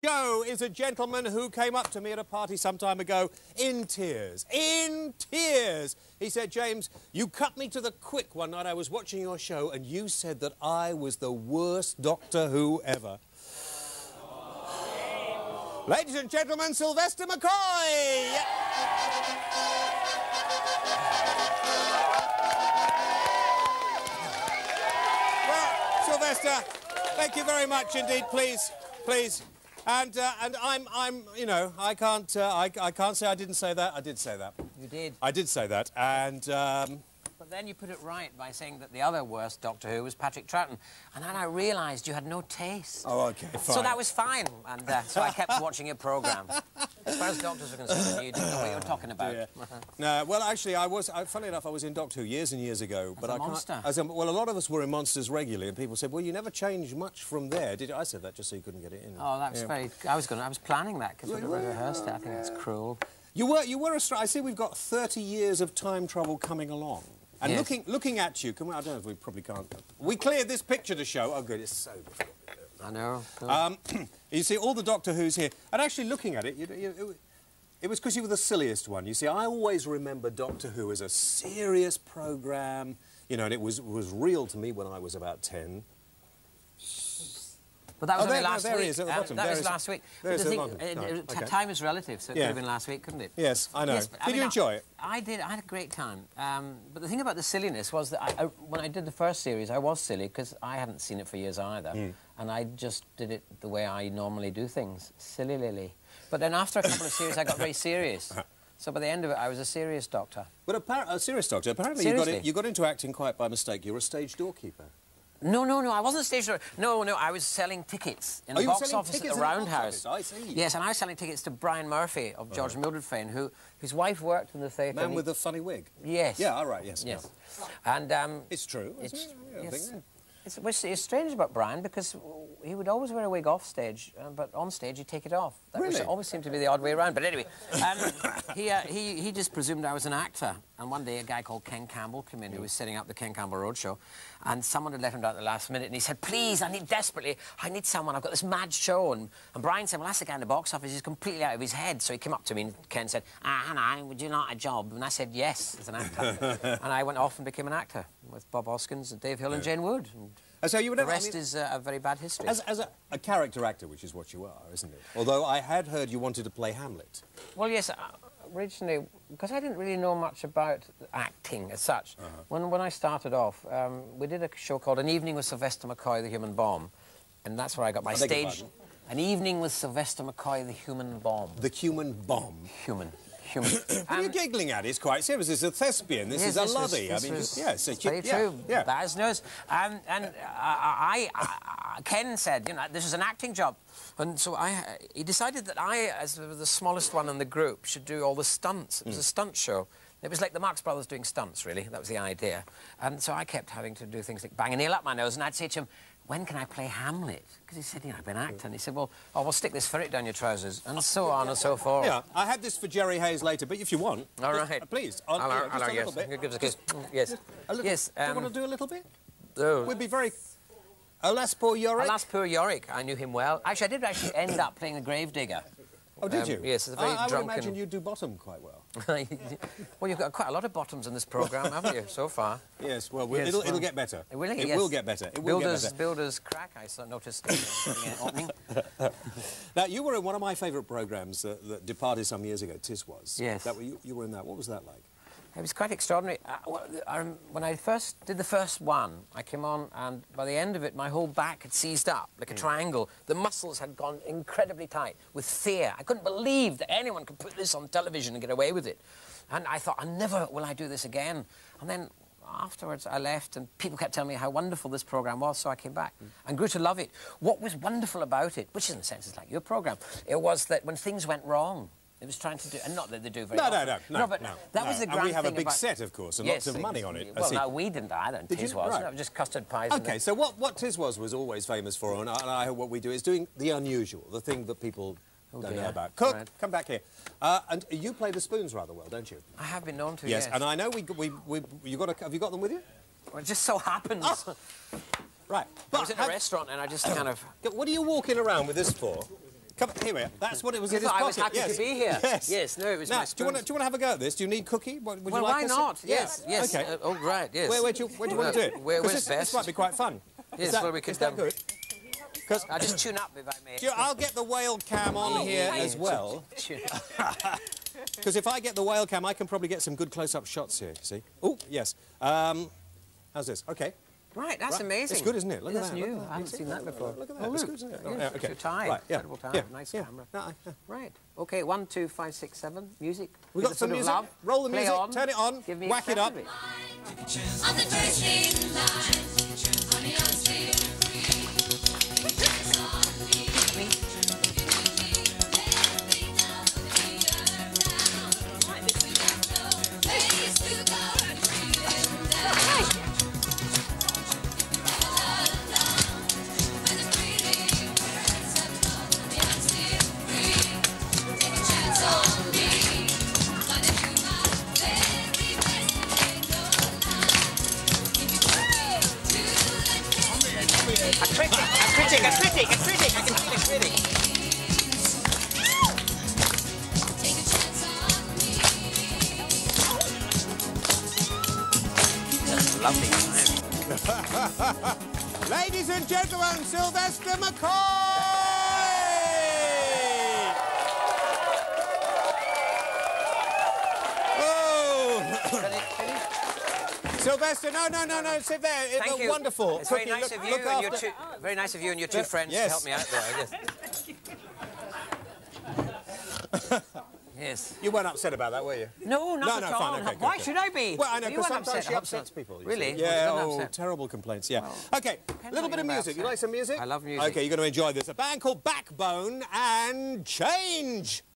Joe is a gentleman who came up to me at a party some time ago in tears. In tears! He said, James, you cut me to the quick one night. I was watching your show and you said that I was the worst Doctor Who ever. Ladies and gentlemen, Sylvester McCoy! Well, Sylvester, thank you very much indeed. Please, please. And I'm, you know, I can't say I didn't say that. I did say that. You did. I did say that, and. But then you put it right by saying that the other worst Doctor Who was Patrick Troughton, and then I realised you had no taste. Oh, okay, fine. So that was fine, and so I kept watching your programme. As far as doctors are concerned, you didn't know what you were talking about. Yeah. No, well, actually, funny enough, I was in Doctor Who years and years ago. As a monster? Well, a lot of us were in Monsters regularly, and people said, well, you never changed much from there, did you? I said that just so you couldn't get it in. Oh, that was very... I was planning that, because we'd rehearsed it. I think it's cruel. You were a... I see we've got 30 years of time travel coming along. And yes. looking at you, I don't know if we probably can't... We cleared this picture to show... Oh, good, it's so difficult. I know. Cool. You see, all the Doctor Who's here, and actually looking at it, it was because you were the silliest one. You see, I always remember Doctor Who as a serious programme, you know, and it was real to me when I was about 10. But that was only last week. There he is at the bottom. That was last week. Time is relative, so it could have been last week, couldn't it? Yes, I know. Yes, did you enjoy it? I did. I had a great time. But the thing about the silliness was that when I did the first series, I was silly because I hadn't seen it for years either. And I just did it the way I normally do things, silly Lily. But then after a couple of series, I got very serious. So by the end of it, I was a serious doctor. But a serious doctor. Apparently you got into acting quite by mistake. You were a stage doorkeeper. No, I wasn't a stage door. No, I was selling tickets in the box office at the Roundhouse. I see. Yes, and I was selling tickets to Brian Murphy of George Mildred fame, whose wife worked in the theatre. Man with the funny wig. Yes. Yeah, all right, yes. Yes. And it's true, isn't it? Yes. It's strange about Brian because he would always wear a wig off stage, but on stage he'd take it off. That always seemed to be the odd way around. But anyway, he just presumed I was an actor. And one day a guy called Ken Campbell came in who was setting up the Ken Campbell Roadshow, and someone had let him down at the last minute, and he said, please, I need someone, I've got this mad show. And Brian said, well, that's the guy in the box office, he's completely out of his head. So he came up to me and Ken said, Hannah, would you like a job? And I said, yes, as an actor. And I went off and became an actor with Bob Hoskins and Dave Hill and Jane Wood. And so you would the rest is a very bad history. As a character actor, which is what you are, isn't it? Although I had heard you wanted to play Hamlet. Well, yes, originally, because I didn't really know much about acting as such. When I started off, we did a show called An Evening with Sylvester McCoy, the Human Bomb, and that's where I got my stage... An Evening with Sylvester McCoy, the Human Bomb. The Human Bomb? Human. What are you giggling at? It's quite serious. This is a thespian. This is a lovey. Yes, very true. Yeah. Baz knows. And Ken said, you know, this is an acting job. And so he decided that I, as the smallest one in the group, should do all the stunts. It was a stunt show. It was like the Marx Brothers doing stunts, really. That was the idea. And so I kept having to do things like bang a nail up my nose, and I'd say to him, when can I play Hamlet? Because he said, you know, I've been an actor. And he said, well, we'll stick this ferret down your trousers, and so on and so forth. Yeah, I had this for Jerry Hayes later, but if you want... All right. Please, just a little bit. Give us a kiss. Yes. Yes. Do you want to do a little bit? Oh. We'd be very... Alas, poor Yorick. Alas, poor Yorick. I knew him well. Actually, I did end up playing the gravedigger. Oh, did you? Yes, it's a very drunken... I would imagine you do bottom quite well. Well, you've got quite a lot of bottoms in this programme, haven't you, so far? Yes, well, it'll get better. It will, will get better. It will get better. Builders crack, I noticed. Opening. Now, you were in one of my favourite programmes that departed some years ago, Tis Was. Yes. You were in that. What was that like? It was quite extraordinary. When I first did the first one, I came on, and by the end of it, my whole back had seized up, like a triangle. The muscles had gone incredibly tight with fear. I couldn't believe that anyone could put this on television and get away with it. And I thought, never will I do this again. And then afterwards, I left, and people kept telling me how wonderful this programme was, so I came back and grew to love it. What was wonderful about it, which in a sense is like your programme, it was that when things went wrong, it was trying to do, and not that they do very often. No, but that was the grand thing. And we have a big set, of course, and lots of money on it. Well, no, we didn't either. Tis Was. No, just custard pies. Okay, so what Tis Was always famous for, and I hope what we do is doing the unusual, the thing that people don't know about. Cook, come back here. And you play the spoons rather well, don't you? I have been known to. Yes, and I know have you got them with you? Well, it just so happens. Right. I was in a restaurant and I just kind of... What are you walking around with this for? Come on, here we are. That's what it was in Because his I pocket. was happy to be here. Yes. Yes, no, it was now, my do you want to have a go at this? Do you need Kooki? Would well, you like why us not? To... Yes, yeah. yes. Okay. Oh, right, yes. Where do you want to do it? Where's this best? might be quite fun. Yes, well, we could... Is that good? I'll just tune up if I may. I'll get the whale cam on here as well. Because if I get the whale cam, I can probably get some good close-up shots here, see? Oh, yes. How's this? Okay. Right, that's amazing. It's good, isn't it? Look at that. That's new. I haven't seen that before. Look at that. It's good, isn't it? Yeah, yeah, okay. It's a tie. Right, yeah. Incredible tie. Yeah. Nice yeah. camera. Yeah. Right. Okay, 1, 2, 5, 6, 7. Music. We've got some music. Love. Roll the Play music. on. Turn it on. Give me Whack it up. On the first in line, honey, I'm still free. Take a chance on me. A critic. I can feel a critic. That's lovely. Ladies and gentlemen, Sylvester McCoy! Sylvester, no, sit there. It Thank looked you. wonderful. It's very nice of you and your two. Very nice of you and your two friends to help me out there. Yes. Yes. You weren't upset about that, were you? No, not at all. Fine, okay, Why good. should I be? Well, I know, You because weren't sometimes she upset. upsets people. you Really? see. Yeah, Well, oh, terrible complaints, yeah. Well, OK, a little bit of music. You like some music? I love music. OK, you're going to enjoy this. A band called Backbone and Change.